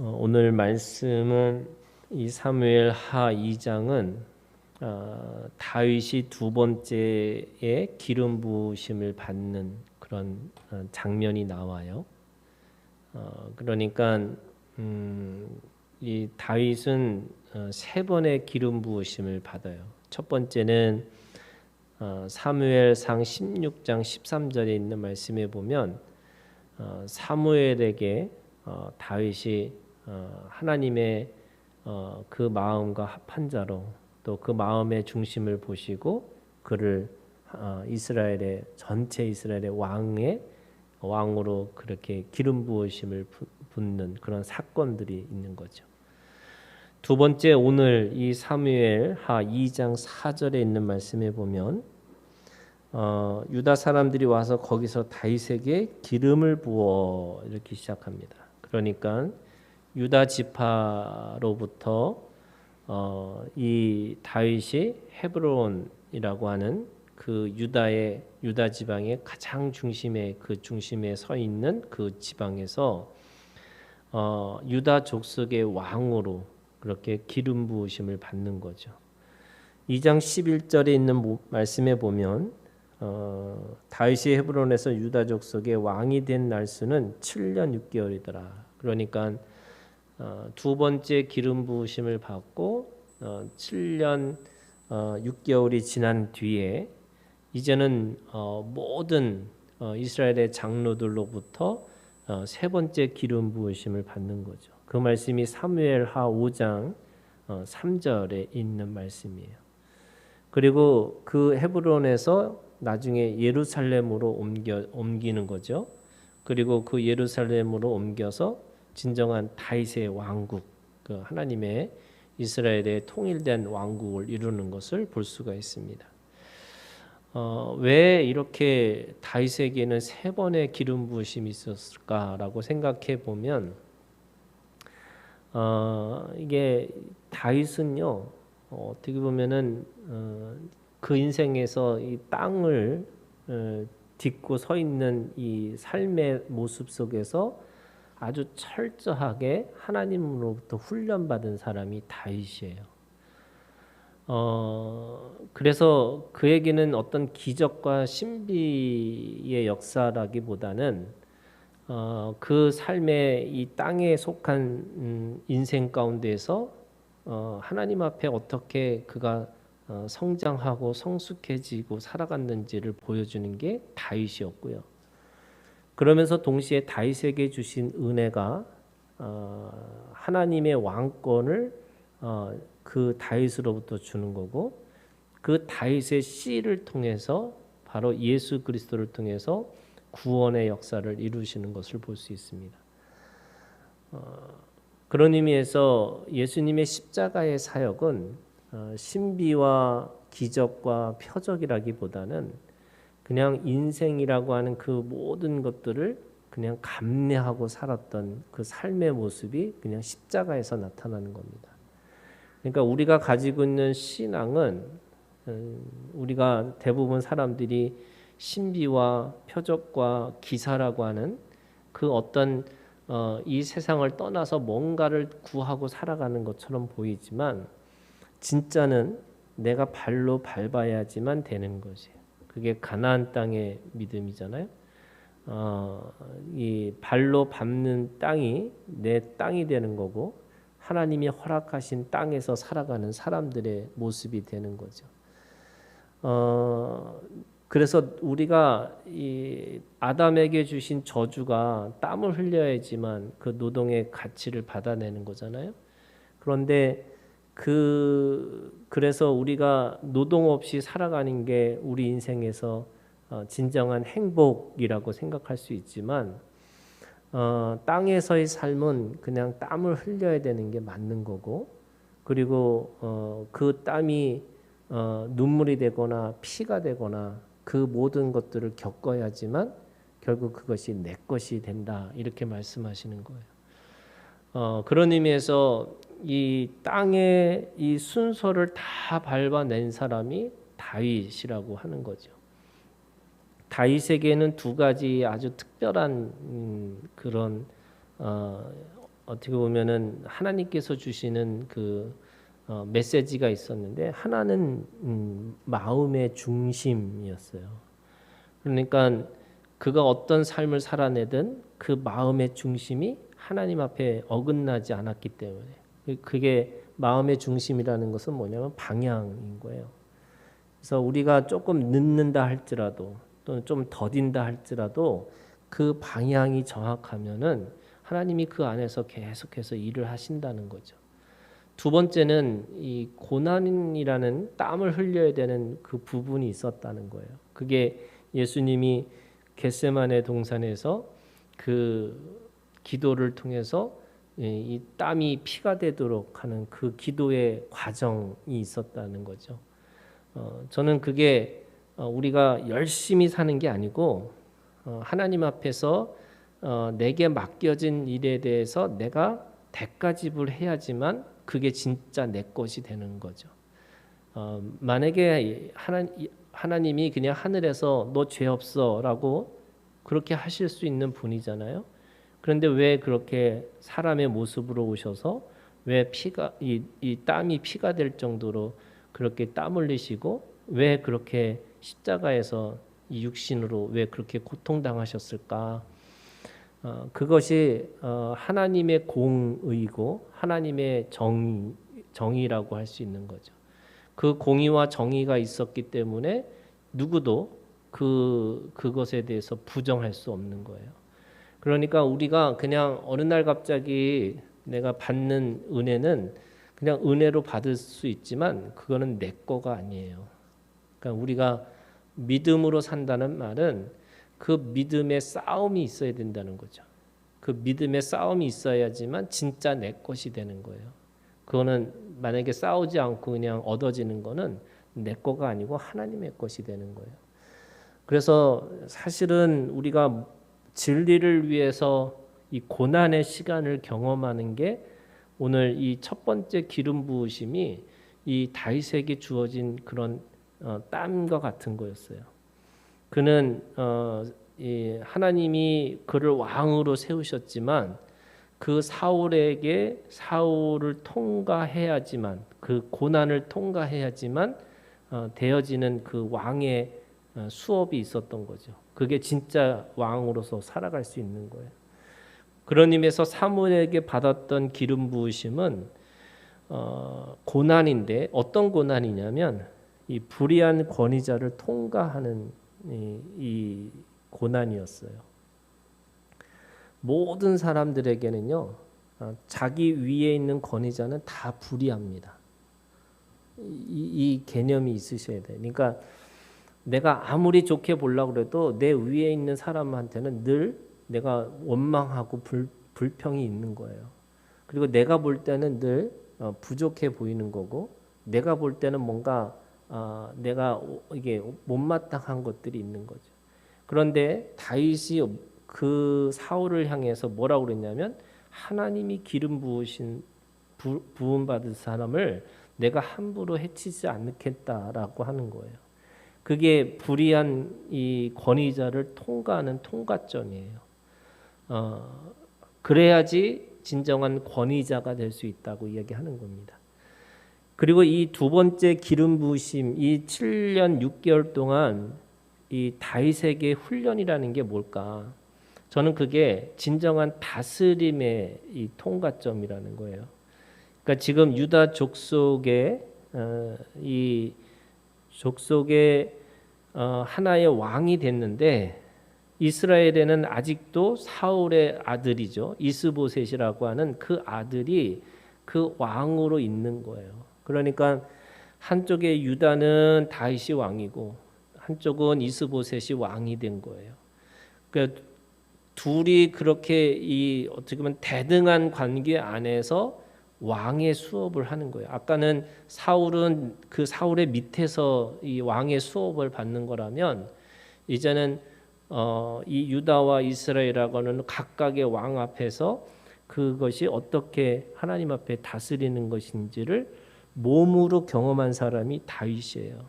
오늘 말씀은 이 사무엘 하 2장은 다윗이 두 번째의 기름 부으심을 받는 그런 장면이 나와요. 그러니까 이 다윗은 세 번의 기름 부으심을 받아요. 첫 번째는 사무엘상 16장 13절에 있는 말씀에 보면 사무엘에게 다윗이 하나님의 그 마음과 합한 자로 또 그 마음의 중심을 보시고 그를 이스라엘의 전체 이스라엘의 왕으로 그렇게 기름 부으심을 붓는 그런 사건들이 있는 거죠. 두 번째, 오늘 이 사무엘 하 2장 4절에 있는 말씀에 보면 유다 사람들이 와서 거기서 다윗에게 기름을 부어 이렇게 시작합니다. 그러니까 유다 지파로부터 이 다윗이 헤브론이라고 하는 그 유다 지방의 가장 중심에 서 있는 그 지방에서 유다 족속의 왕으로 그렇게 기름 부으심을 받는 거죠. 2장 11절에 있는 말씀에 보면 다윗이 헤브론에서 유다 족속의 왕이 된 날수는 7년 6개월이더라. 그러니까 두 번째 기름 부으심을 받고 7년 6개월이 지난 뒤에 이제는 모든 이스라엘의 장로들로부터 세 번째 기름 부으심을 받는 거죠. 그 말씀이 사무엘 하 5장 3절에 있는 말씀이에요. 그리고 그 헤브론에서 나중에 예루살렘으로 옮기는 거죠. 그리고 그 예루살렘으로 옮겨서 진정한 다윗의 왕국, 그 하나님의 이스라엘의 통일된 왕국을 이루는 것을 볼 수가 있습니다. 왜 이렇게 다윗에게는 세 번의 기름 부으심이 있었을까라고 생각해 보면 이게 다윗은요 어떻게 보면은 그 인생에서 이 땅을 딛고 서 있는 이 삶의 모습 속에서 아주 철저하게 하나님으로부터 훈련받은 사람이 다윗이에요. 그래서 그에게는 어떤 기적과 신비의 역사라기보다는 그 삶의 이 땅에 속한 인생 가운데서 하나님 앞에 어떻게 그가 성장하고 성숙해지고 살아갔는지를 보여주는 게 다윗이었고요. 그러면서 동시에 다윗에게 주신 은혜가 하나님의 왕권을 그 다윗으로부터 주는 거고 그 다윗의 씨를 통해서 바로 예수 그리스도를 통해서 구원의 역사를 이루시는 것을 볼 수 있습니다. 그런 의미에서 예수님의 십자가의 사역은 신비와 기적과 표적이라기보다는 그냥 인생이라고 하는 그 모든 것들을 그냥 감내하고 살았던 그 삶의 모습이 그냥 십자가에서 나타나는 겁니다. 그러니까 우리가 가지고 있는 신앙은 우리가 대부분 사람들이 신비와 표적과 기사라고 하는 그 어떤 이 세상을 떠나서 뭔가를 구하고 살아가는 것처럼 보이지만 진짜는 내가 발로 밟아야지만 되는 것이에요. 그게 가나안 땅의 믿음이잖아요. 이 발로 밟는 땅이 내 땅이 되는 거고 하나님이 허락하신 땅에서 살아가는 사람들의 모습이 되는 거죠. 그래서 우리가 이 아담에게 주신 저주가 땀을 흘려야지만 그 노동의 가치를 받아내는 거잖아요. 그런데 그래서 우리가 노동 없이 살아가는 게 우리 인생에서 진정한 행복이라고 생각할 수 있지만 땅에서의 삶은 그냥 땀을 흘려야 되는 게 맞는 거고 그리고 그 땀이 눈물이 되거나 피가 되거나 그 모든 것들을 겪어야지만 결국 그것이 내 것이 된다 이렇게 말씀하시는 거예요. 그런 의미에서 이 땅의 이 순서를 다 밟아낸 사람이 다윗이라고 하는 거죠. 다윗에게는 두 가지 아주 특별한 그런 어떻게 보면은 하나님께서 주시는 그 메시지가 있었는데 하나는 마음의 중심이었어요. 그러니까 그가 어떤 삶을 살아내든 그 마음의 중심이 하나님 앞에 어긋나지 않았기 때문에 그게 마음의 중심이라는 것은 뭐냐면 방향인 거예요. 그래서 우리가 조금 늦는다 할지라도 또는 좀 더딘다 할지라도 그 방향이 정확하면은 하나님이 그 안에서 계속해서 일을 하신다는 거죠. 두 번째는 이 고난이라는 땀을 흘려야 되는 그 부분이 있었다는 거예요. 그게 예수님이 겟세마네 동산에서 그 기도를 통해서 이 땀이 피가 되도록 하는 그 기도의 과정이 있었다는 거죠. 저는 그게 우리가 열심히 사는 게 아니고 하나님 앞에서 내게 맡겨진 일에 대해서 내가 대가 지불해야지만 그게 진짜 내 것이 되는 거죠. 만약에 하나님이 그냥 하늘에서 너 죄 없어라고 그렇게 하실 수 있는 분이잖아요. 그런데 왜 그렇게 사람의 모습으로 오셔서 왜 피가 이 땀이 피가 될 정도로 그렇게 땀 흘리시고 왜 그렇게 십자가에서 이 육신으로 왜 그렇게 고통당하셨을까? 그것이 하나님의 공의고 하나님의 정의라고 할 수 있는 거죠. 그 공의와 정의가 있었기 때문에 누구도 그것에 대해서 부정할 수 없는 거예요. 그러니까 우리가 그냥 어느 날 갑자기 내가 받는 은혜는 그냥 은혜로 받을 수 있지만 그거는 내 거가 아니에요. 그러니까 우리가 믿음으로 산다는 말은 그 믿음의 싸움이 있어야 된다는 거죠. 그 믿음의 싸움이 있어야지만 진짜 내 것이 되는 거예요. 그거는 만약에 싸우지 않고 그냥 얻어지는 거는 내 거가 아니고 하나님의 것이 되는 거예요. 그래서 사실은 우리가 진리를 위해서 이 고난의 시간을 경험하는 게 오늘 이 첫 번째 기름 부으심이 이 다윗에게 주어진 그런 땀과 같은 거였어요. 그는 이 하나님이 그를 왕으로 세우셨지만 그 사울을 통과해야지만 그 고난을 통과해야지만 되어지는 그 왕의 수업이 있었던 거죠. 그게 진짜 왕으로서 살아갈 수 있는 거예요. 그런 의미에서 사무엘에게 받았던 기름 부으심은 고난인데 어떤 고난이냐면 이 불의한 권위자를 통과하는 이 고난이었어요. 모든 사람들에게는요, 자기 위에 있는 권위자는 다 불의합니다. 이 개념이 있으셔야 돼요. 그러니까 내가 아무리 좋게 보려고 해도 내 위에 있는 사람한테는 늘 내가 원망하고 불평이 있는 거예요. 그리고 내가 볼 때는 늘 부족해 보이는 거고, 내가 볼 때는 뭔가 내가 이게 못마땅한 것들이 있는 거죠. 그런데 다윗이 그 사울을 향해서 뭐라고 그랬냐면 하나님이 기름 부음 받은 사람을 내가 함부로 해치지 않겠다라고 하는 거예요. 그게 불의한 이 권위자를 통과하는 통과점이에요. 그래야지 진정한 권위자가 될 수 있다고 이야기하는 겁니다. 그리고 이 두 번째 기름 부으심, 이 7년 6개월 동안 이 다윗에게 훈련이라는 게 뭘까? 저는 그게 진정한 다스림의 이 통과점이라는 거예요. 그러니까 지금 유다 족속의 이 족속의 하나의 왕이 됐는데 이스라엘에는 아직도 사울의 아들이죠. 이스보셋이라고 하는 그 아들이 그 왕으로 있는 거예요. 그러니까 한쪽에 유다는 다윗이 왕이고 한쪽은 이스보셋이 왕이 된 거예요. 그러니까 둘이 그렇게 이 어떻게 보면 대등한 관계 안에서 왕의 수업을 하는 거예요. 아까는 사울은 그 사울의 밑에서 이 왕의 수업을 받는 거라면 이제는 이 유다와 이스라엘하고는 각각의 왕 앞에서 그것이 어떻게 하나님 앞에 다스리는 것인지를 몸으로 경험한 사람이 다윗이에요.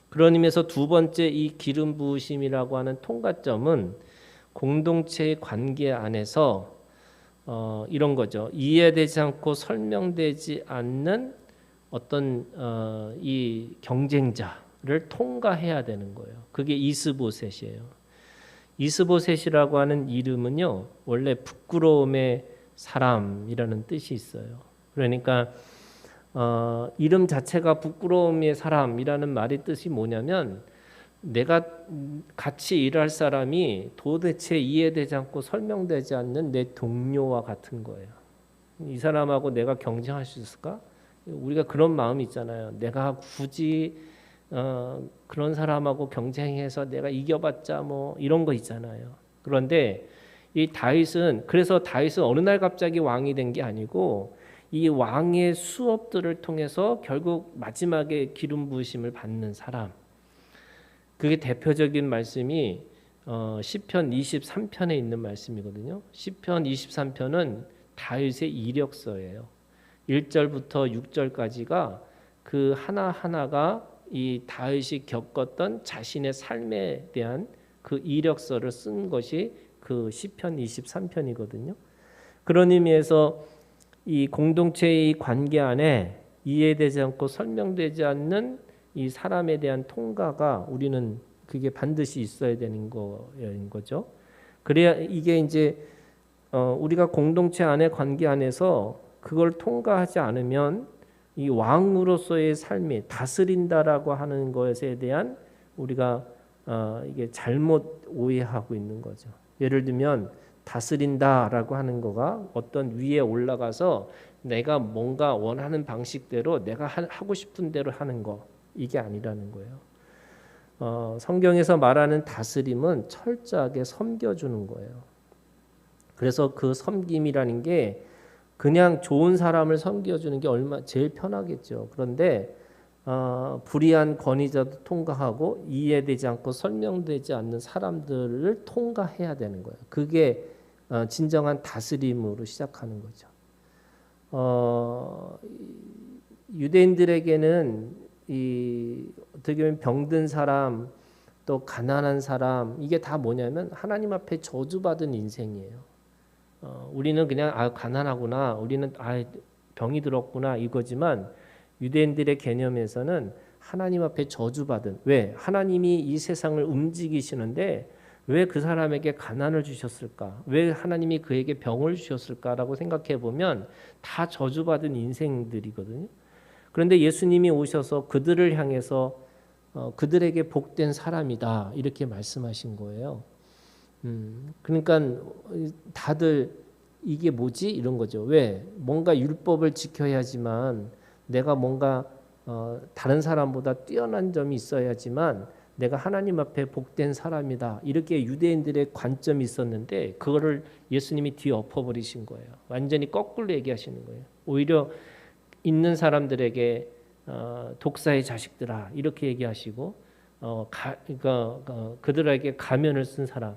그런 의미에서 두 번째 이 기름 부으심이라고 하는 통과점은 공동체의 관계 안에서 이런 거죠. 이해되지 않고 설명되지 않는 어떤 이 경쟁자를 통과해야 되는 거예요. 그게 이스보셋이에요. 이스보셋이라고 하는 이름은요, 원래 부끄러움의 사람이라는 뜻이 있어요. 그러니까 이름 자체가 부끄러움의 사람이라는 말의 뜻이 뭐냐면, 내가 같이 일할 사람이 도대체 이해되지 않고 설명되지 않는 내 동료와 같은 거예요. 이 사람하고 내가 경쟁할 수 있을까? 우리가 그런 마음이 있잖아요. 내가 굳이 그런 사람하고 경쟁해서 내가 이겨봤자 뭐 이런 거 있잖아요. 그런데 이 다윗은, 그래서 다윗은 어느 날 갑자기 왕이 된 게 아니고 이 왕의 수업들을 통해서 결국 마지막에 기름 부으심을 받는 사람. 그게 대표적인 말씀이 시편 23편에 있는 말씀이거든요. 시편 23편은 다윗의 이력서예요. 1절부터 6절까지가 그 하나하나가 이 다윗이 겪었던 자신의 삶에 대한 그 이력서를 쓴 것이 그 시편 23편이거든요. 그런 의미에서 이 공동체의 관계 안에 이해되지 않고 설명되지 않는 이 사람에 대한 통과가 우리는 그게 반드시 있어야 되는 거죠. 그래야 이게 이제 우리가 공동체 안에 관계 안에서 그걸 통과하지 않으면 이 왕으로서의 삶이 다스린다라고 하는 것에 대한 우리가 이게 잘못 오해하고 있는 거죠. 예를 들면 다스린다라고 하는 거가 어떤 위에 올라가서 내가 뭔가 원하는 방식대로 내가 하고 싶은 대로 하는 거, 이게 아니라는 거예요. 성경에서 말하는 다스림은 철저하게 섬겨주는 거예요. 그래서 그 섬김이라는 게 그냥 좋은 사람을 섬겨주는 게 제일 편하겠죠. 그런데 불의한 권위자도 통과하고 이해되지 않고 설명되지 않는 사람들을 통과해야 되는 거예요. 그게 진정한 다스림으로 시작하는 거죠. 유대인들에게는 어떻게 보면 병든 사람, 또 가난한 사람, 이게 다 뭐냐면 하나님 앞에 저주받은 인생이에요. 우리는 그냥 가난하구나, 우리는 병이 들었구나 이거지만 유대인들의 개념에서는 하나님 앞에 저주받은, 왜? 하나님이 이 세상을 움직이시는데 왜 그 사람에게 가난을 주셨을까? 왜 하나님이 그에게 병을 주셨을까라고 생각해 보면 다 저주받은 인생들이거든요. 그런데 예수님이 오셔서 그들을 향해서 그들에게 복된 사람이다 이렇게 말씀하신 거예요. 그러니까 다들 이게 뭐지? 이런 거죠. 왜? 뭔가 율법을 지켜야지만, 내가 뭔가 다른 사람보다 뛰어난 점이 있어야지만 내가 하나님 앞에 복된 사람이다. 이렇게 유대인들의 관점이 있었는데 그거를 예수님이 뒤엎어버리신 거예요. 완전히 거꾸로 얘기하시는 거예요. 오히려 있는 사람들에게 독사의 자식들아 이렇게 얘기하시고 그들에게 가면을 쓴 사람,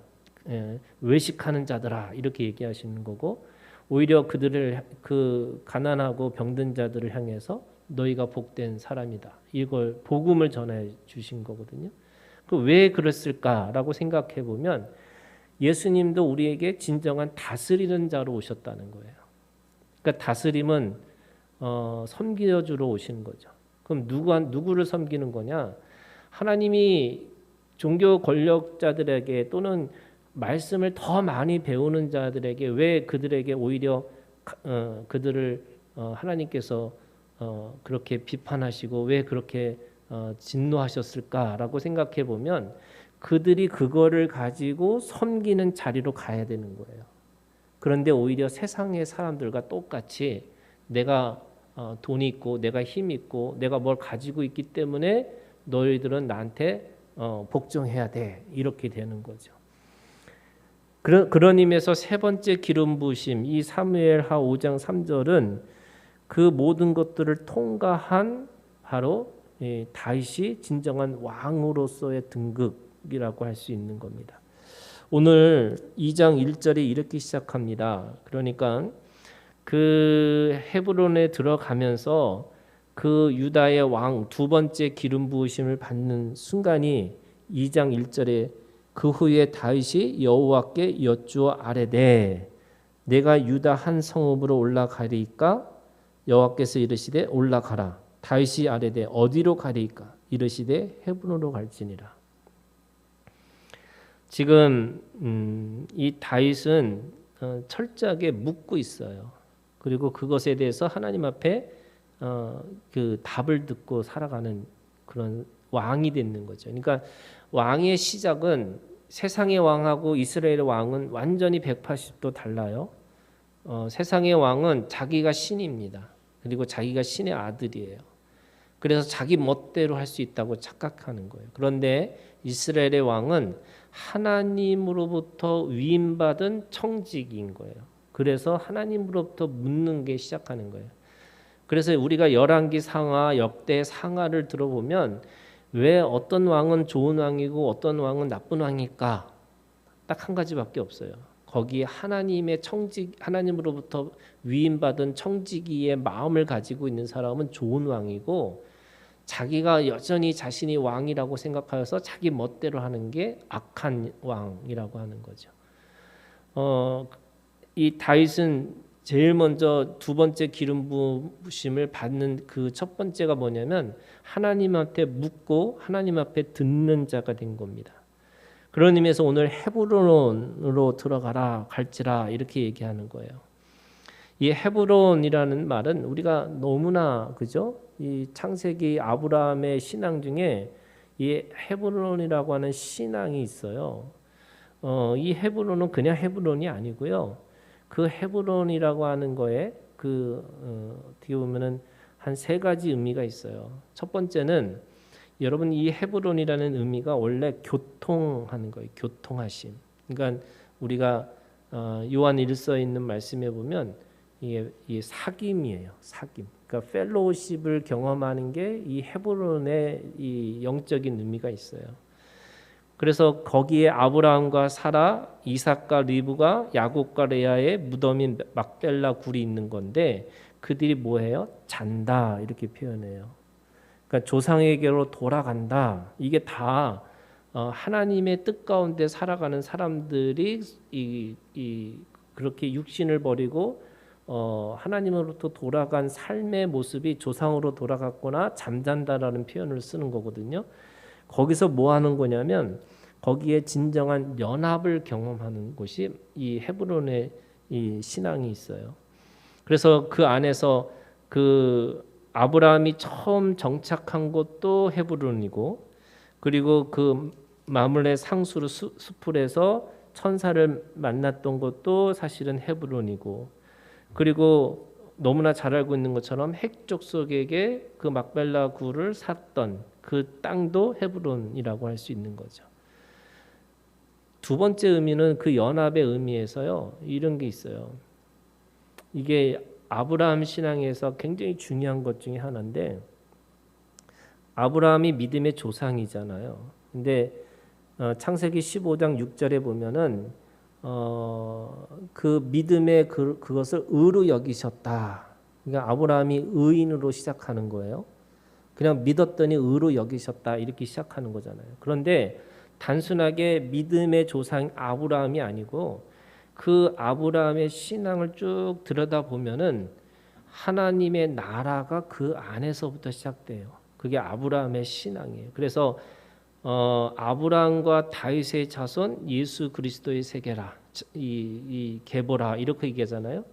외식하는 자들아 이렇게 얘기하시는 거고, 오히려 그들을 그 가난하고 병든 자들을 향해서 너희가 복된 사람이다. 이걸 복음을 전해 주신 거거든요. 왜 그랬을까라고 생각해 보면 예수님도 우리에게 진정한 다스리는 자로 오셨다는 거예요. 그러니까 다스림은 섬겨주러 오시는 거죠. 그럼 누구를 섬기는 거냐? 하나님이 종교 권력자들에게 또는 말씀을 더 많이 배우는 자들에게 왜 그들에게 오히려 그들을 하나님께서 그렇게 비판하시고 왜 그렇게 진노하셨을까라고 생각해 보면 그들이 그거를 가지고 섬기는 자리로 가야 되는 거예요. 그런데 오히려 세상의 사람들과 똑같이 내가 돈이 있고 내가 힘이 있고 내가 뭘 가지고 있기 때문에 너희들은 나한테 복종해야 돼 이렇게 되는 거죠. 그런 의미에서 세 번째 기름 부으심, 이 사무엘하 5장 3절은 그 모든 것들을 통과한 바로 다윗이 진정한 왕으로서의 등극이라고 할 수 있는 겁니다. 오늘 2장 1절이 이렇게 시작합니다. 그러니까 그 헤브론에 들어가면서 그 유다의 왕 두 번째 기름 부으심을 받는 순간이 2장 1절에 그 후에 다윗이 여호와께 여쭈어 아뢰되, 내가 유다 한 성읍으로 올라가리이까 여호와께서 이르시되 올라가라. 다윗이 아뢰되 어디로 가리이까 이르시되 헤브론으로 갈지니라. 지금 이 다윗은 철저하게 묻고 있어요. 그리고 그것에 대해서 하나님 앞에 그 답을 듣고 살아가는 그런 왕이 되는 거죠. 그러니까 왕의 시작은 세상의 왕하고 이스라엘의 왕은 완전히 180도 달라요. 세상의 왕은 자기가 신입니다. 그리고 자기가 신의 아들이에요. 그래서 자기 멋대로 할 수 있다고 착각하는 거예요. 그런데 이스라엘의 왕은 하나님으로부터 위임받은 청직인 거예요. 그래서 하나님으로부터 묻는 게 시작하는 거예요. 그래서 우리가 열왕기 상하, 역대 상하를 들어보면 왜 어떤 왕은 좋은 왕이고 어떤 왕은 나쁜 왕일까? 딱 한 가지밖에 없어요. 거기에 하나님의 청직, 하나님으로부터 위임받은 청지기의 마음을 가지고 있는 사람은 좋은 왕이고, 자기가 여전히 자신이 왕이라고 생각하여서 자기 멋대로 하는 게 악한 왕이라고 하는 거죠. 이 다윗은 제일 먼저 두 번째 기름 부으심을 받는 그 첫 번째가 뭐냐면 하나님한테 묻고 하나님 앞에 듣는 자가 된 겁니다. 그런 의미에서 오늘 헤브론으로 들어가라 갈지라 이렇게 얘기하는 거예요. 이 헤브론이라는 말은 우리가 너무나 그죠? 이 창세기 아브라함의 신앙 중에 이 헤브론이라고 하는 신앙이 있어요. 이 헤브론은 그냥 헤브론이 아니고요. 그 헤브론이라고 하는 거에 어떻게 보면은 한 세 가지 의미가 있어요. 첫 번째는 여러분 이 헤브론이라는 의미가 원래 교통하는 거예요. 교통하심. 그러니까 우리가 요한 1서에 있는 말씀에 보면 이게 사귐이에요. 사귐. 그러니까 펠로우십을 경험하는 게 이 헤브론의 이 영적인 의미가 있어요. 그래서 거기에 아브라함과 사라, 이삭과 리브가 야곱과 레아의 무덤인 막벨라 굴이 있는 건데 그들이 뭐해요? 잔다 이렇게 표현해요. 그러니까 조상에게로 돌아간다. 이게 다 하나님의 뜻 가운데 살아가는 사람들이 그렇게 육신을 버리고 하나님으로부터 돌아간 삶의 모습이 조상으로 돌아갔거나 잠잔다라는 표현을 쓰는 거거든요. 거기서 뭐 하는 거냐면 거기에 진정한 연합을 경험하는 곳이 이 헤브론의 이 신앙이 있어요. 그래서 그 안에서 그 아브라함이 처음 정착한 곳도 헤브론이고, 그리고 그 마물의 상수르 수풀에서 천사를 만났던 곳도 사실은 헤브론이고, 그리고 너무나 잘 알고 있는 것처럼 핵족속에게 그 막벨라 굴을 샀던 그 땅도 헤브론이라고 할 수 있는 거죠. 두 번째 의미는 그 연합의 의미에서요. 이런 게 있어요. 이게 아브라함 신앙에서 굉장히 중요한 것 중에 하나인데, 아브라함이 믿음의 조상이잖아요. 근데 창세기 15장 6절에 보면은 그 믿음의 그것을 의로 여기셨다. 그러니까 아브라함이 의인으로 시작하는 거예요. 그냥 믿었더니 의로 여기셨다 이렇게 시작하는 거잖아요. 그런데 단순하게 믿음의 조상 아브라함이 아니고 그 아브라함의 신앙을 쭉 들여다보면은 하나님의 나라가 그 안에서부터 시작돼요. 그게 아브라함의 신앙이에요. 그래서 아브라함과 다윗의 자손 예수 그리스도의 세계라 이 계보라 이렇게 얘기하잖아요.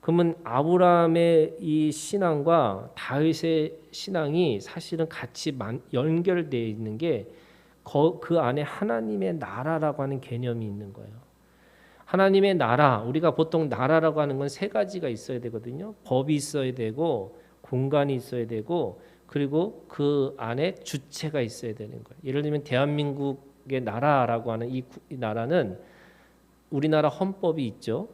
그러면 아브라함의 이 신앙과 다윗의 신앙이 사실은 같이 연결되어 있는 게 그 안에 하나님의 나라라고 하는 개념이 있는 거예요. 하나님의 나라, 우리가 보통 나라라고 하는 건 세 가지가 있어야 되거든요. 법이 있어야 되고 공간이 있어야 되고 그리고 그 안에 주체가 있어야 되는 거예요. 예를 들면 대한민국의 나라라고 하는 이 나라는 우리나라 헌법이 있죠.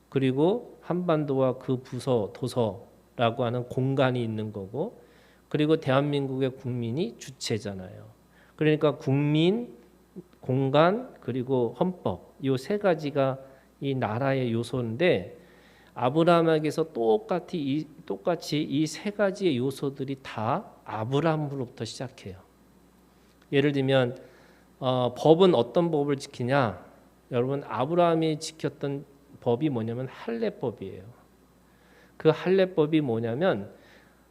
그리고 한반도와 그 부서, 도서라고 하는 공간이 있는 거고, 그리고 대한민국의 국민이 주체잖아요. 그러니까 국민, 공간, 그리고 헌법 이 세 가지가 이 나라의 요소인데 아브라함에게서 똑같이 이 세 가지의 요소들이 다 아브라함으로부터 시작해요. 예를 들면 법은 어떤 법을 지키냐? 여러분 아브라함이 지켰던 법이 뭐냐면 할례법이에요. 그 할례법이 뭐냐면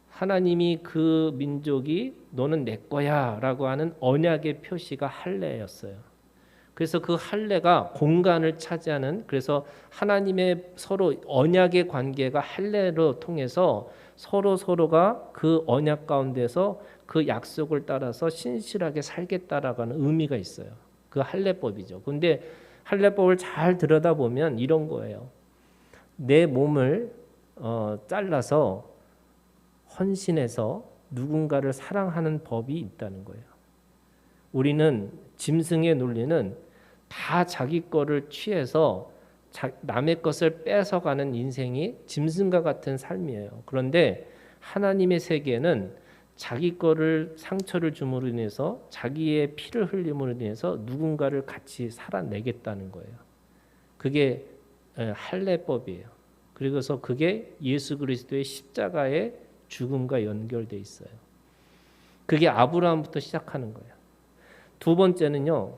하나님이 그 민족이 너는 내 거야라고 하는 언약의 표시가 할례였어요. 그래서 그 할례가 공간을 차지하는, 그래서 하나님의 서로 언약의 관계가 할례로 통해서 서로가 그 언약 가운데서 그 약속을 따라서 신실하게 살겠다라고 하는 의미가 있어요. 그 할례법이죠. 근데 할례법을 잘 들여다보면 이런 거예요. 내 몸을 잘라서 헌신해서 누군가를 사랑하는 법이 있다는 거예요. 우리는 짐승의 논리는 다 자기 거를 취해서 남의 것을 뺏어가는 인생이 짐승과 같은 삶이에요. 그런데 하나님의 세계는 자기 거를 상처를 줌으로 인해서 자기의 피를 흘림으로 인해서 누군가를 같이 살아내겠다는 거예요. 그게 할례법이에요. 그래서 그게 예수 그리스도의 십자가의 죽음과 연결돼 있어요. 그게 아브라함부터 시작하는 거예요. 두 번째는요,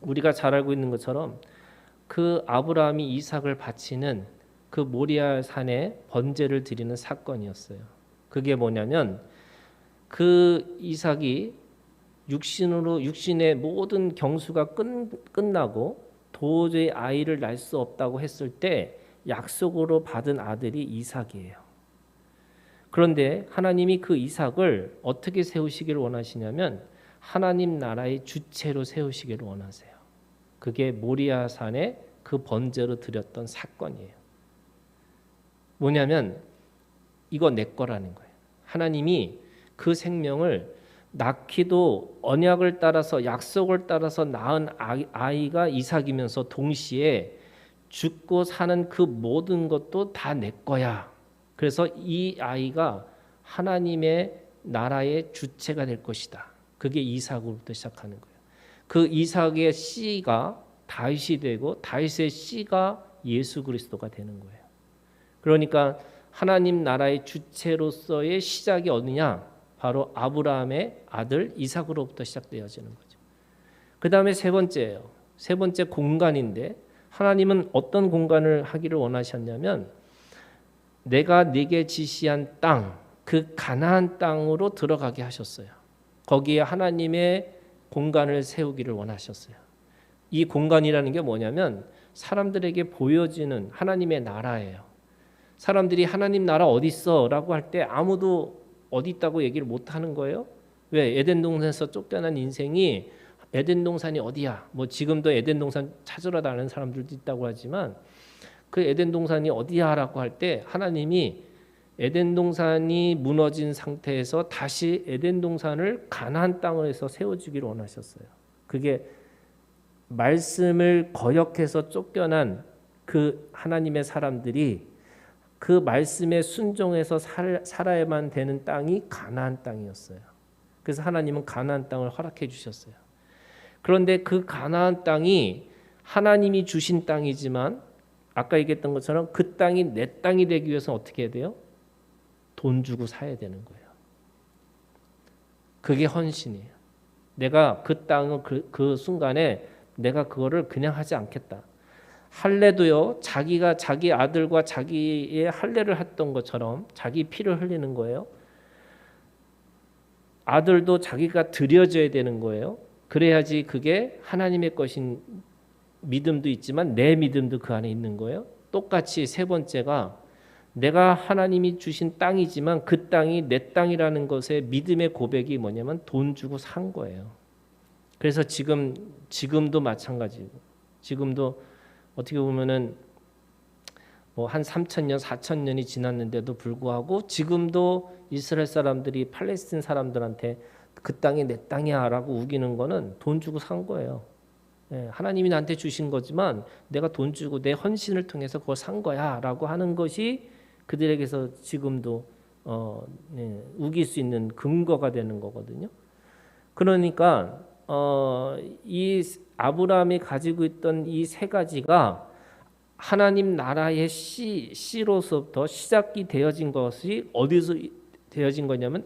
우리가 잘 알고 있는 것처럼 그 아브라함이 이삭을 바치는 그 모리아 산에 번제를 드리는 사건이었어요. 그게 뭐냐면 그 이삭이 육신의 모든 경수가 끝나고 도저히 아이를 낳을 수 없다고 했을 때 약속으로 받은 아들이 이삭이에요. 그런데 하나님이 그 이삭을 어떻게 세우시기를 원하시냐면 하나님 나라의 주체로 세우시기를 원하세요. 그게 모리아 산에 그 번제로 드렸던 사건이에요. 뭐냐면 이거 내 거라는 거예요. 하나님이 그 생명을 낳기도 언약을 따라서 약속을 따라서 낳은 아이가 이삭이면서 동시에 죽고 사는 그 모든 것도 다 내 거야. 그래서 이 아이가 하나님의 나라의 주체가 될 것이다. 그게 이삭으로부터 시작하는 거예요. 그 이삭의 씨가 다윗이 되고 다윗의 씨가 예수 그리스도가 되는 거예요. 그러니까 하나님 나라의 주체로서의 시작이 어디냐? 바로 아브라함의 아들 이삭으로부터 시작되어지는 거죠. 그 다음에 세 번째예요. 세 번째 공간인데 하나님은 어떤 공간을 하기를 원하셨냐면 내가 네게 지시한 땅, 그 가나안 땅으로 들어가게 하셨어요. 거기에 하나님의 공간을 세우기를 원하셨어요. 이 공간이라는 게 뭐냐면 사람들에게 보여지는 하나님의 나라예요. 사람들이 하나님 나라 어디 있어? 라고 할 때 아무도 어디 있다고 얘기를 못 하는 거예요. 왜? 에덴 동산에서 쫓겨난 인생이 에덴 동산이 어디야? 뭐 지금도 에덴 동산 찾으러 다니는 사람들도 있다고 하지만 그 에덴 동산이 어디야라고 할 때 하나님이 에덴 동산이 무너진 상태에서 다시 에덴 동산을 가나안 땅에서 세워주기를 원하셨어요. 그게 말씀을 거역해서 쫓겨난 그 하나님의 사람들이 그 말씀에 순종해서 살아야만 되는 땅이 가나안 땅이었어요. 그래서 하나님은 가나안 땅을 허락해 주셨어요. 그런데 그 가나안 땅이 하나님이 주신 땅이지만 아까 얘기했던 것처럼 그 땅이 내 땅이 되기 위해서는 어떻게 해야 돼요? 돈 주고 사야 되는 거예요. 그게 헌신이에요. 내가 그 땅을 그 순간에 내가 그거를 그냥 하지 않겠다. 할례도요, 자기가 자기 아들과 자기의 할례를 했던 것처럼 자기 피를 흘리는 거예요. 아들도 자기가 드려져야 되는 거예요. 그래야지 그게 하나님의 것인 믿음도 있지만 내 믿음도 그 안에 있는 거예요. 똑같이 세 번째가 내가 하나님이 주신 땅이지만 그 땅이 내 땅이라는 것의 믿음의 고백이 뭐냐면 돈 주고 산 거예요. 그래서 지금도 마찬가지고 지금도 어떻게 보면은 뭐 한 3,000년, 4,000년이 지났는데도 불구하고 지금도 이스라엘 사람들이 팔레스틴 사람들한테 그 땅이 내 땅이야라고 우기는 거는 돈 주고 산 거예요. 예, 하나님이 나한테 주신 거지만 내가 돈 주고 내 헌신을 통해서 그걸 산 거야라고 하는 것이 그들에게서 지금도 우길 수 있는 근거가 되는 거거든요. 그러니까 이 아브라함이 가지고 있던 이 세 가지가 하나님 나라의 씨로서부터 시작이 되어진 것이 어디서 되어진 거냐면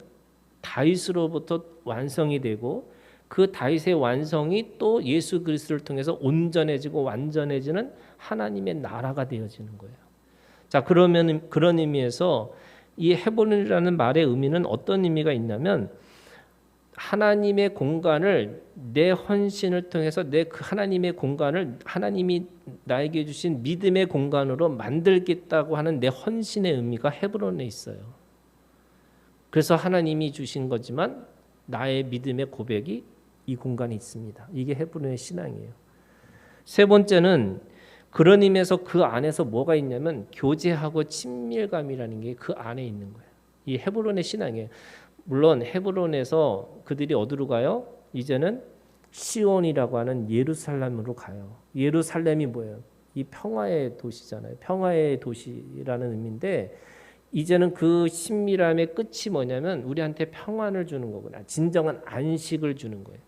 다윗으로부터 완성이 되고 그 다윗의 완성이 또 예수 그리스도를 통해서 온전해지고 완전해지는 하나님의 나라가 되어지는 거예요. 자, 그러면 그런 의미에서 이 헤브론이라는 말의 의미는 어떤 의미가 있냐면 하나님의 공간을 내 헌신을 통해서 내 그 하나님의 공간을 하나님이 나에게 주신 믿음의 공간으로 만들겠다고 하는 내 헌신의 의미가 헤브론에 있어요. 그래서 하나님이 주신 거지만 나의 믿음의 고백이 이 공간에 있습니다. 이게 헤브론의 신앙이에요. 세 번째는 그런 의미에서 그 안에서 뭐가 있냐면 교제하고 친밀감이라는 게 그 안에 있는 거예요. 이 헤브론의 신앙이에요. 물론 헤브론에서 그들이 어디로 가요? 이제는 시온이라고 하는 예루살렘으로 가요. 예루살렘이 뭐예요? 이 평화의 도시잖아요. 평화의 도시라는 의미인데 이제는 그 친밀함의 끝이 뭐냐면 우리한테 평안을 주는 거구나. 진정한 안식을 주는 거예요.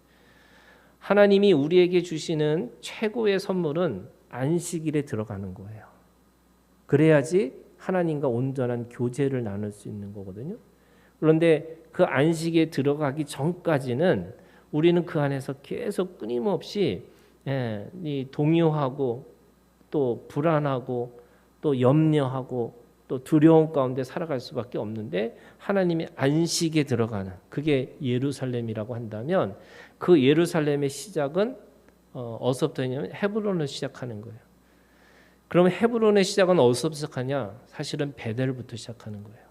하나님이 우리에게 주시는 최고의 선물은 안식일에 들어가는 거예요. 그래야지 하나님과 온전한 교제를 나눌 수 있는 거거든요. 그런데 그 안식에 들어가기 전까지는 우리는 그 안에서 계속 끊임없이 이 동요하고 또 불안하고 또 염려하고 또 두려움 가운데 살아갈 수밖에 없는데 하나님의 안식에 들어가는 그게 예루살렘이라고 한다면 그 예루살렘의 시작은 어디서부터 했냐면 헤브론을 시작하는 거예요. 그러면 헤브론의 시작은 어디서 시작하냐? 사실은 베델부터 시작하는 거예요.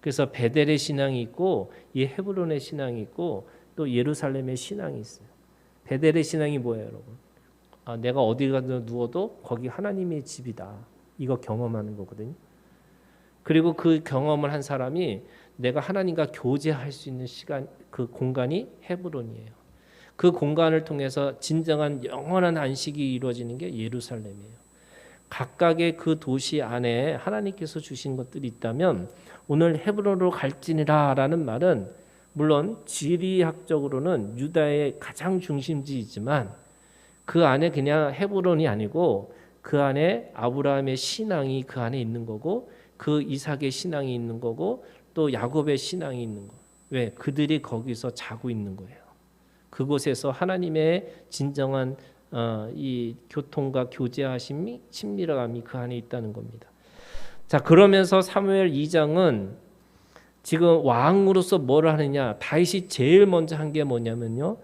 그래서 베델의 신앙이 있고 이 헤브론의 신앙이 있고 또 예루살렘의 신앙이 있어요. 베델의 신앙이 뭐예요, 여러분? 내가 어디 가서 누워도 거기 하나님의 집이다. 이거 경험하는 거거든요. 그리고 그 경험을 한 사람이 내가 하나님과 교제할 수 있는 시간, 그 공간이 헤브론이에요. 그 공간을 통해서 진정한 영원한 안식이 이루어지는 게 예루살렘이에요. 각각의 그 도시 안에 하나님께서 주신 것들이 있다면 오늘 헤브론으로 갈지니라라는 말은 물론 지리학적으로는 유다의 가장 중심지이지만 그 안에 그냥 헤브론이 아니고 그 안에 아브라함의 신앙이 그 안에 있는 거고 그 이삭의 신앙이 있는 거고 또 야곱의 신앙이 있는 거. 왜? 그들이 거기서 자고 있는 거예요. 그곳에서 하나님의 진정한 이 교통과 교제하심이 친밀함이 그 안에 있다는 겁니다. 자, 그러면서 사무엘 2장은 지금 왕으로서 뭘 하느냐? 다윗이 제일 먼저 한 게 뭐냐면요.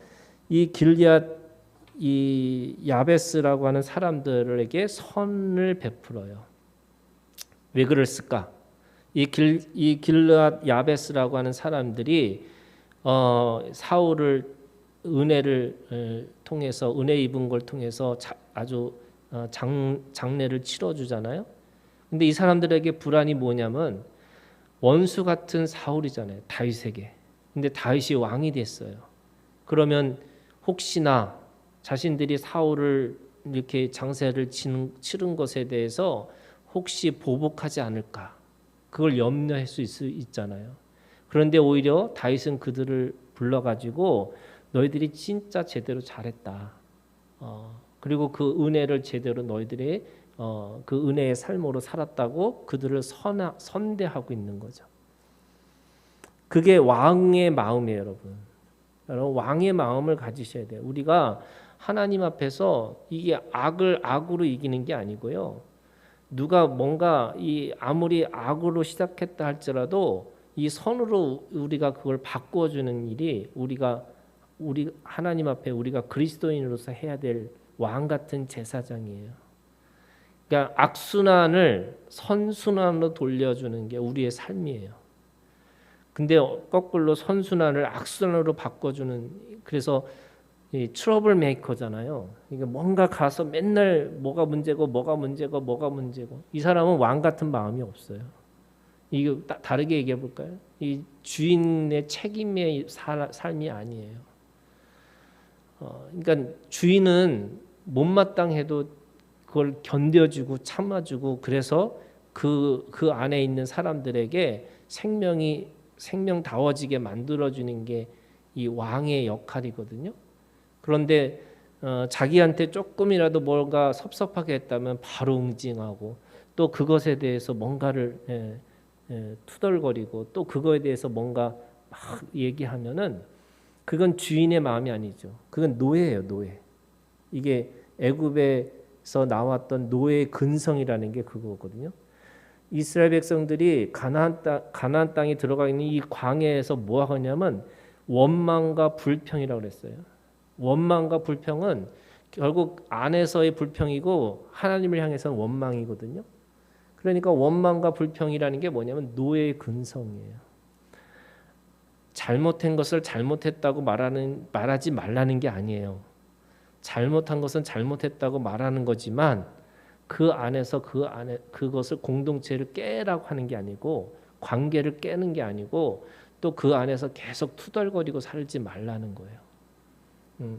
이 길리앗 이 야베스라고 하는 사람들에게 선을 베풀어요. 왜 그랬을까? 이 길리앗 야베스라고 하는 사람들이 사울을 은혜를 통해서 은혜 입은 걸 통해서 아주 장례를 치러주잖아요. 근데 이 사람들에게 불안이 뭐냐면 원수 같은 사울이잖아요. 다윗에게. 근데 다윗이 왕이 됐어요. 그러면 혹시나 자신들이 사울을 이렇게 장세를 치른 것에 대해서 혹시 보복하지 않을까? 그걸 염려할 수 있잖아요. 그런데 오히려 다윗은 그들을 불러가지고 너희들이 진짜 제대로 잘했다. 그리고 그 은혜를 제대로 너희들이 그 은혜의 삶으로 살았다고 그들을 선대하고 있는 거죠. 그게 왕의 마음이에요, 여러분. 여러분 왕의 마음을 가지셔야 돼요. 우리가 하나님 앞에서 이게 악을 악으로 이기는 게 아니고요. 누가 뭔가 이 아무리 악으로 시작했다 할지라도 이 선으로 우리가 그걸 바꾸어 주는 일이 우리 하나님 앞에 우리가 그리스도인으로서 해야 될 왕 같은 제사장이에요. 그러니까 악순환을 선순환으로 돌려주는 게 우리의 삶이에요. 근데 거꾸로 선순환을 악순환으로 바꿔주는 그래서 이 트러블 메이커잖아요. 그러니까 뭔가 가서 맨날 뭐가 문제고 이 사람은 왕 같은 마음이 없어요. 이게 다르게 얘기해 볼까요? 이 주인의 책임의 삶이 아니에요. 그러니까 주인은 못마땅해도 그걸 견뎌주고 참아주고 그래서 그 안에 있는 사람들에게 생명다워지게 만들어주는 게 이 왕의 역할이거든요. 그런데 자기한테 조금이라도 뭔가 섭섭하게 했다면 바로 응징하고 또 그것에 대해서 뭔가를 투덜거리고 또 그거에 대해서 뭔가 막 얘기하면은 그건 주인의 마음이 아니죠. 그건 노예예요, 노예. 이게 애굽에서 나왔던 노예의 근성이라는 게 그거거든요. 이스라엘 백성들이 가나안 땅에 들어가 있는 이 광야에서 뭐 하냐면 원망과 불평이라고 그랬어요. 원망과 불평은 결국 안에서의 불평이고 하나님을 향해서는 원망이거든요. 그러니까 원망과 불평이라는 게 뭐냐면 노예의 근성이에요. 잘못한 것을 잘못했다고 말하지 말라는 게 아니에요. 잘못한 것은 잘못했다고 말하는 거지만 그 안에서 그것을 공동체를 깨라고 하는 게 아니고 관계를 깨는 게 아니고 또 그 안에서 계속 투덜거리고 살지 말라는 거예요.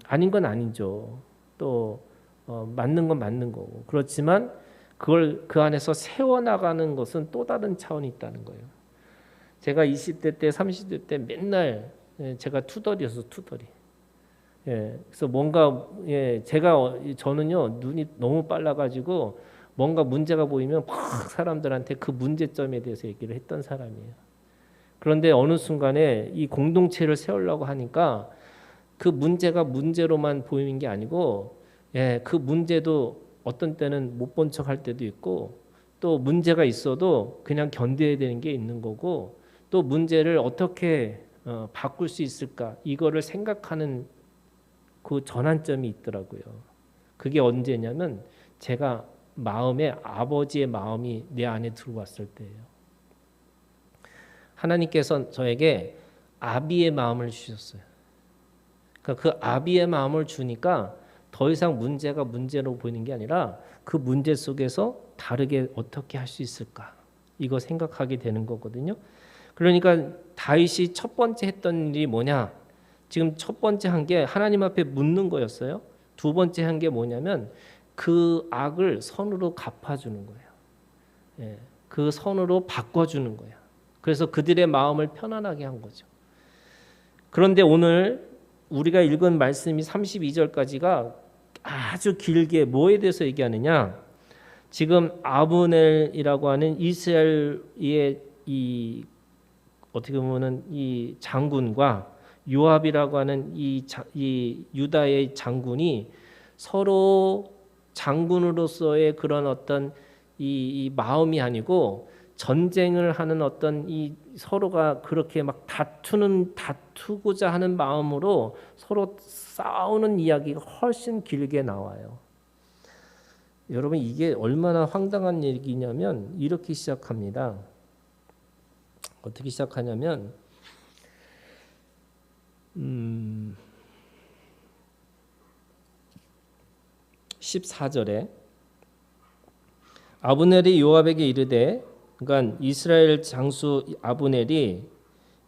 아닌 건 아니죠. 또 맞는 건 맞는 거고. 그렇지만 그걸 그 안에서 세워나가는 것은 또 다른 차원이 있다는 거예요. 제가 20대 때 30대 때 맨날 제가 투덜이어서 투덜이. 그래서 뭔가 저는요 눈이 너무 빨라가지고 뭔가 문제가 보이면 팍 사람들한테 그 문제점에 대해서 얘기를 했던 사람이에요. 그런데 어느 순간에 이 공동체를 세우려고 하니까 그 문제가 문제로만 보이는 게 아니고 그 문제도 어떤 때는 못 본 척 할 때도 있고 또 문제가 있어도 그냥 견뎌야 되는 게 있는 거고 또 문제를 어떻게 바꿀 수 있을까 이거를 생각하는 그 전환점이 있더라고요. 그게 언제냐면 제가 마음에 아버지의 마음이 내 안에 들어왔을 때예요. 하나님께서 저에게 아비의 마음을 주셨어요. 그러니까 그 아비의 마음을 주니까 더 이상 문제가 문제로 보이는 게 아니라 그 문제 속에서 다르게 어떻게 할 수 있을까 이거 생각하게 되는 거거든요. 그러니까 다윗이 첫 번째 했던 일이 뭐냐? 지금 첫 번째 한 게 하나님 앞에 묻는 거였어요. 두 번째 한 게 뭐냐면 그 악을 선으로 갚아주는 거예요. 그 선으로 바꿔주는 거예요. 그래서 그들의 마음을 편안하게 한 거죠. 그런데 오늘 우리가 읽은 말씀이 32절까지가 아주 길게 뭐에 대해서 얘기하느냐? 지금 아브넬이라고 하는 이스라엘의 이 어떻게 보면은 이 장군과 요압이라고 하는 이 유다의 장군이 서로 장군으로서의 그런 어떤 이 마음이 아니고 전쟁을 하는 어떤 이 서로가 그렇게 막 다투고자 하는 마음으로 서로 싸우는 이야기가 훨씬 길게 나와요. 여러분 이게 얼마나 황당한 얘기냐면 이렇게 시작합니다. 어떻게 시작하냐면 14절에 아브넬이 요압에게 이르되 그러니까 이스라엘 장수 아브넬이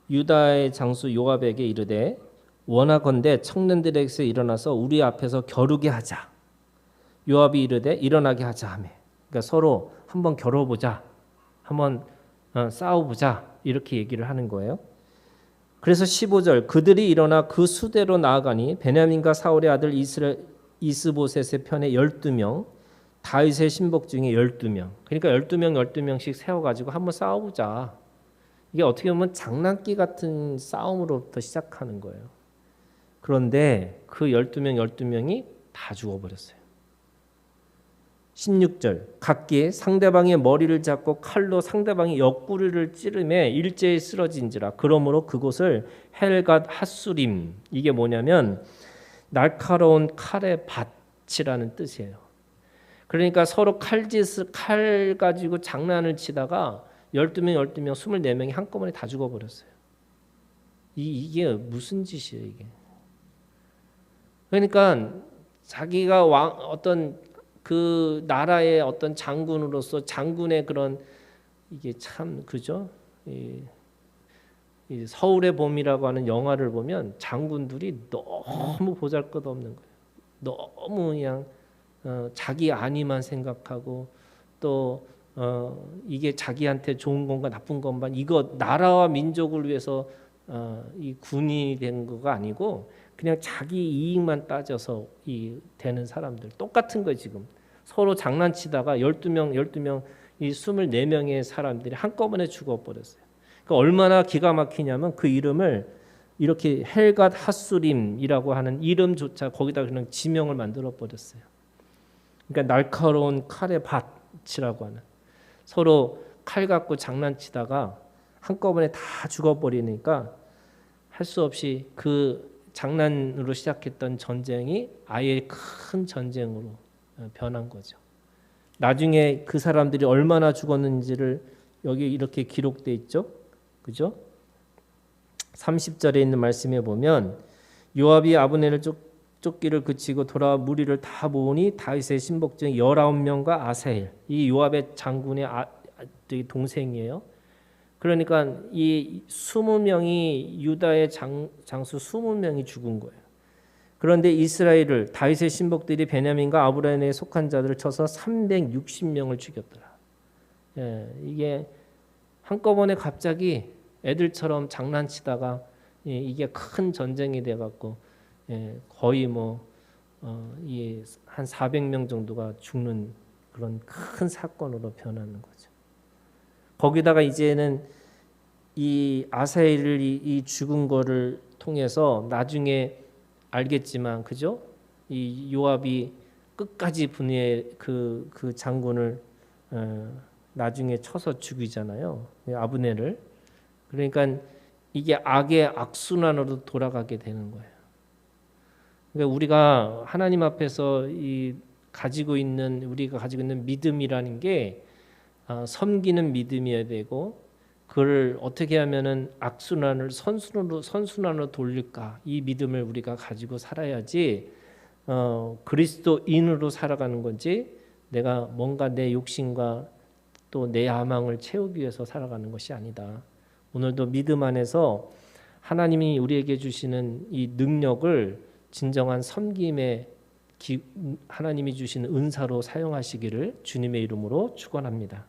유다의 장수 요압에게 이르되 원하건대 청년들에게서 일어나서 우리 앞에서 겨루게 하자. 요압이 이르되 일어나게 하자 하며 그러니까 서로 한번 겨뤄보자. 한번 싸워보자. 이렇게 얘기를 하는 거예요. 그래서 15절 그들이 일어나 그 수대로 나아가니 베냐민과 사울의 아들 이스보셋의 편에 12명 다윗의 신복 중에 12명 그러니까 12명씩 세워가지고 한번 싸워보자. 이게 어떻게 보면 장난기 같은 싸움으로부터 시작하는 거예요. 그런데 그 12명이 다 죽어버렸어요. 16절 각기 상대방의 머리를 잡고 칼로 상대방의 옆구리를 찌르매 일제히 쓰러진지라 그러므로 그곳을 헬갓 핫수림 이게 뭐냐면 날카로운 칼의 밭이라는 뜻이에요. 그러니까 서로 칼 가지고 장난을 치다가 12명 24명이 한꺼번에 다 죽어버렸어요. 이게 무슨 짓이에요 이게. 그러니까 자기가 어떤 그 나라의 어떤 장군으로서 장군의 그런 이게 참 그죠? 이 서울의 봄이라고 하는 영화를 보면 장군들이 너무 보잘것없는 거예요. 너무 그냥 자기 안위만 생각하고 또 이게 자기한테 좋은 건가 나쁜 건가 이거 나라와 민족을 위해서 이 군인이 된 거가 아니고 그냥 자기 이익만 따져서 되는 사람들 똑같은 거예요 지금. 서로 장난치다가 12명 이 24명의 사람들이 한꺼번에 죽어버렸어요. 그러니까 얼마나 기가 막히냐면 그 이름을 이렇게 헬갓 핫수림이라고 하는 이름조차 거기다 그냥 지명을 만들어 버렸어요. 그러니까 날카로운 칼의 밭이라고 하는, 서로 칼 갖고 장난치다가 한꺼번에 다 죽어버리니까 할 수 없이 그 장난으로 시작했던 전쟁이 아예 큰 전쟁으로 변한 거죠. 나중에 그 사람들이 얼마나 죽었는지를 여기 이렇게 기록돼 있죠. 그죠? 30절에 있는 말씀에 보면 요압이 아브넬을 쫓기를 그치고 돌아와 무리를 다 모으니 다윗의 신복 중 19명과 아사헬, 이 요압의 장군의 동생이에요. 그러니까 이 20명이 유다의 장수 20명이 죽은 거예요. 그런데 이스라엘을 다윗의 신복들이 베냐민과 아브라함에 속한 자들을 쳐서 360명을 죽였더라. 예, 이게 한꺼번에 갑자기 애들처럼 장난치다가 이게 큰 전쟁이 돼갖고 거의 한 400명 정도가 죽는 그런 큰 사건으로 변하는 거죠. 거기다가 이제는 이 아사엘이 이 죽은 거를 통해서 나중에 알겠지만, 그죠? 이 요압이 끝까지 분의 그 장군을 나중에 쳐서 죽이잖아요. 아브넬을. 그러니까 이게 악의 악순환으로 돌아가게 되는 거예요. 그러니까 우리가 하나님 앞에서 우리가 가지고 있는 믿음이라는 게 섬기는 믿음이어야 되고, 그걸 어떻게 하면은 악순환을 선순환으로 돌릴까, 이 믿음을 우리가 가지고 살아야지 그리스도인으로 살아가는 건지, 내가 뭔가 내 욕심과 또 내 야망을 채우기 위해서 살아가는 것이 아니다. 오늘도 믿음 안에서 하나님이 우리에게 주시는 이 능력을 진정한 섬김의 하나님이 주시는 은사로 사용하시기를 주님의 이름으로 축원합니다.